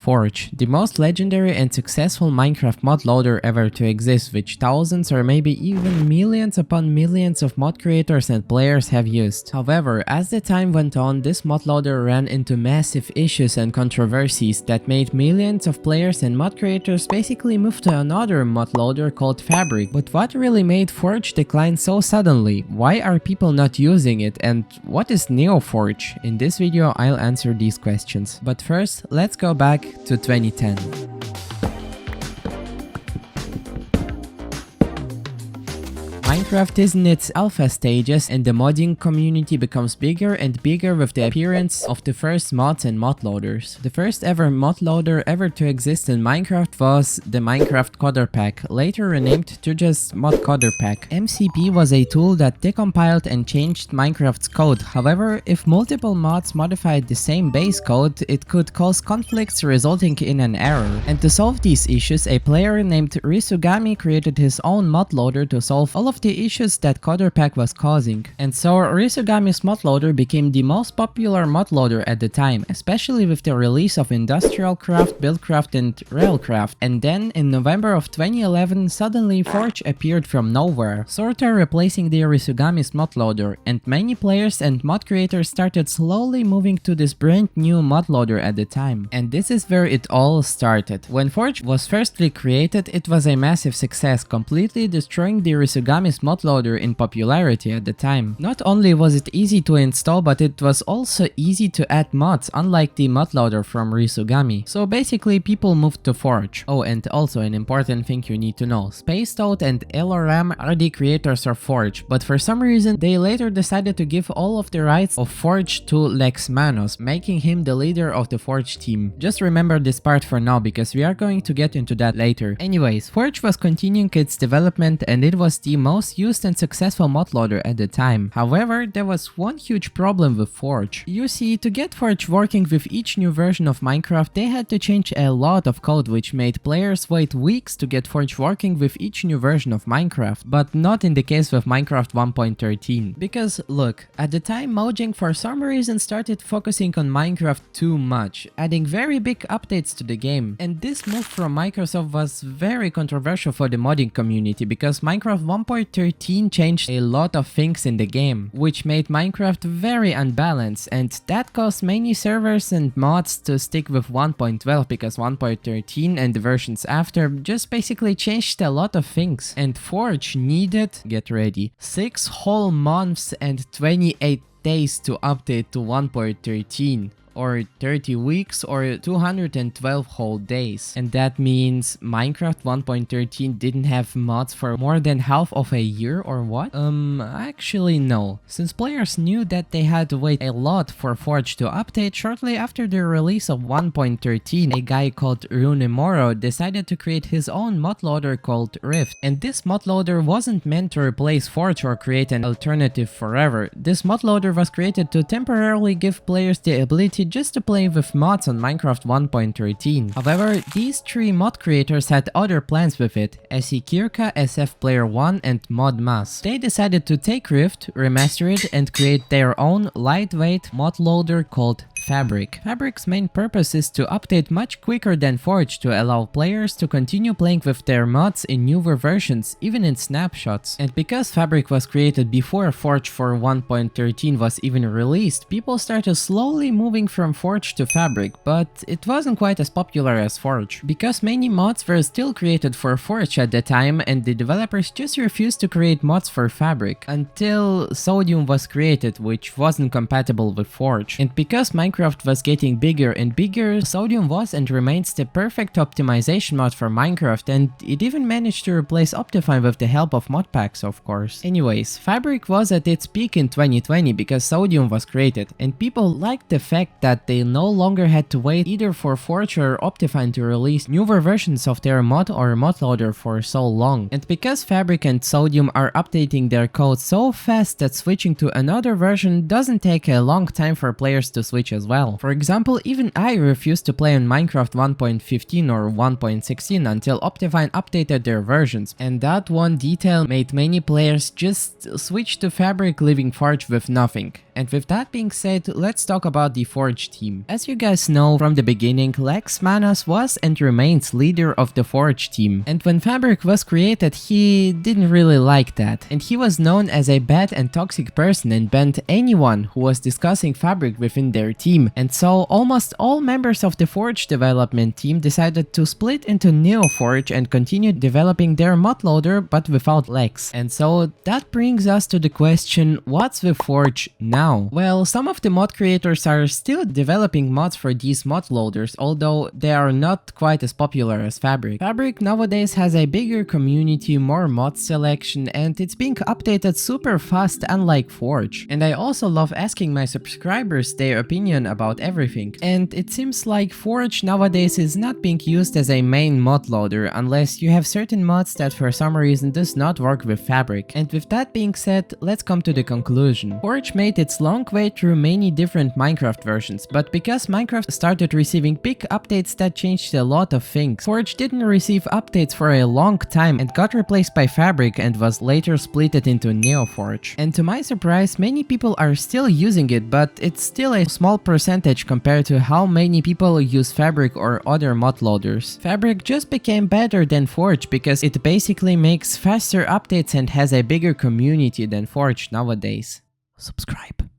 Forge, the most legendary and successful Minecraft mod loader ever to exist, which thousands or maybe even millions upon millions of mod creators and players have used. However, as the time went on, this mod loader ran into massive issues and controversies that made millions of players and mod creators basically move to another mod loader called Fabric. But what really made Forge decline so suddenly? Why are people not using it, and what is NeoForge? In this video I'll answer these questions. But first, let's go back to 2010. Minecraft is in its alpha stages and the modding community becomes bigger and bigger with the appearance of the first mods and mod loaders. The first ever mod loader ever to exist in Minecraft was the Minecraft Coder Pack, later renamed to just Mod Coder Pack. MCP was a tool that decompiled and changed Minecraft's code. However, if multiple mods modified the same base code, it could cause conflicts resulting in an error. And to solve these issues, a player named Risugami created his own mod loader to solve all of the issues that Coder Pack was causing. And so Risugami's mod loader became the most popular mod loader at the time, especially with the release of Industrial Craft, Buildcraft and Railcraft. And then in November of 2011, suddenly Forge appeared from nowhere, sorta replacing the Risugami's mod loader, and many players and mod creators started slowly moving to this brand new mod loader at the time. And this is where it all started. When Forge was firstly created, it was a massive success, completely destroying the Risugami's mod loader in popularity at the time. Not only was it easy to install, but it was also easy to add mods, unlike the mod loader from Risugami. So basically people moved to Forge. Oh, and also an important thing you need to know. Spacetoad and Eloram are the creators of Forge, but for some reason they later decided to give all of the rights of Forge to Lexmanos, making him the leader of the Forge team. Just remember this part for now because we are going to get into that later. Anyways, Forge was continuing its development and it was the most used and successful mod loader at the time. However, there was one huge problem with Forge. You see, to get Forge working with each new version of Minecraft, they had to change a lot of code, which made players wait weeks to get Forge working with each new version of Minecraft, but not in the case with Minecraft 1.13. Because look, at the time Mojang for some reason started focusing on Minecraft too much, adding very big updates to the game. And this move from Microsoft was very controversial for the modding community because Minecraft 1.13 changed a lot of things in the game, which made Minecraft very unbalanced, and that caused many servers and mods to stick with 1.12 because 1.13 and the versions after just basically changed a lot of things. And Forge needed, get ready, 6 whole months and 28 days to update to 1.13. Or 30 weeks or 212 whole days. And that means Minecraft 1.13 didn't have mods for more than half of a year or what? Actually no. Since players knew that they had to wait a lot for Forge to update, shortly after the release of 1.13, a guy called Runemoro decided to create his own mod loader called Rift. And this mod loader wasn't meant to replace Forge or create an alternative forever. This mod loader was created to temporarily give players the ability just to play with mods on Minecraft 1.13. However, these 3 mod creators had other plans with it, SE Kirka, SF Player 1 and Modmas. They decided to take Rift, remaster it and create their own lightweight mod loader called Fabric. Fabric's main purpose is to update much quicker than Forge to allow players to continue playing with their mods in newer versions, even in snapshots. And because Fabric was created before Forge for 1.13 was even released, people started slowly moving from Forge to Fabric, but it wasn't quite as popular as Forge. Because many mods were still created for Forge at the time and the developers just refused to create mods for Fabric, until Sodium was created, which wasn't compatible with Forge. And because Minecraft was getting bigger and bigger, Sodium was and remains the perfect optimization mod for Minecraft, and it even managed to replace Optifine with the help of mod packs, of course. Anyways, Fabric was at its peak in 2020 because Sodium was created, and people liked the fact that they no longer had to wait either for Forge or Optifine to release newer versions of their mod or mod loader for so long. And because Fabric and Sodium are updating their code so fast that switching to another version doesn't take a long time for players to switch as well. For example, even I refused to play on Minecraft 1.15 or 1.16 until Optifine updated their versions, and that one detail made many players just switch to Fabric, leaving Forge with nothing. And with that being said, let's talk about the Forge team. As you guys know from the beginning, Lex Manos was and remains leader of the Forge team. And when Fabric was created, he didn't really like that. And he was known as a bad and toxic person and banned anyone who was discussing Fabric within their team. And so almost all members of the Forge development team decided to split into NeoForge and continue developing their mod loader but without Lex. And so that brings us to the question, what's with Forge now? Well, some of the mod creators are still developing mods for these mod loaders, although they are not quite as popular as Fabric. Fabric nowadays has a bigger community, more mod selection, and it's being updated super fast unlike Forge. And I also love asking my subscribers their opinion about everything. And it seems like Forge nowadays is not being used as a main mod loader unless you have certain mods that for some reason does not work with Fabric. And with that being said, let's come to the conclusion. Forge made its long way through many different Minecraft versions, but because Minecraft started receiving big updates that changed a lot of things, Forge didn't receive updates for a long time and got replaced by Fabric and was later splitted into NeoForge. And to my surprise, many people are still using it, but it's still a small percentage compared to how many people use Fabric or other mod loaders. Fabric just became better than Forge because it basically makes faster updates and has a bigger community than Forge nowadays. Subscribe.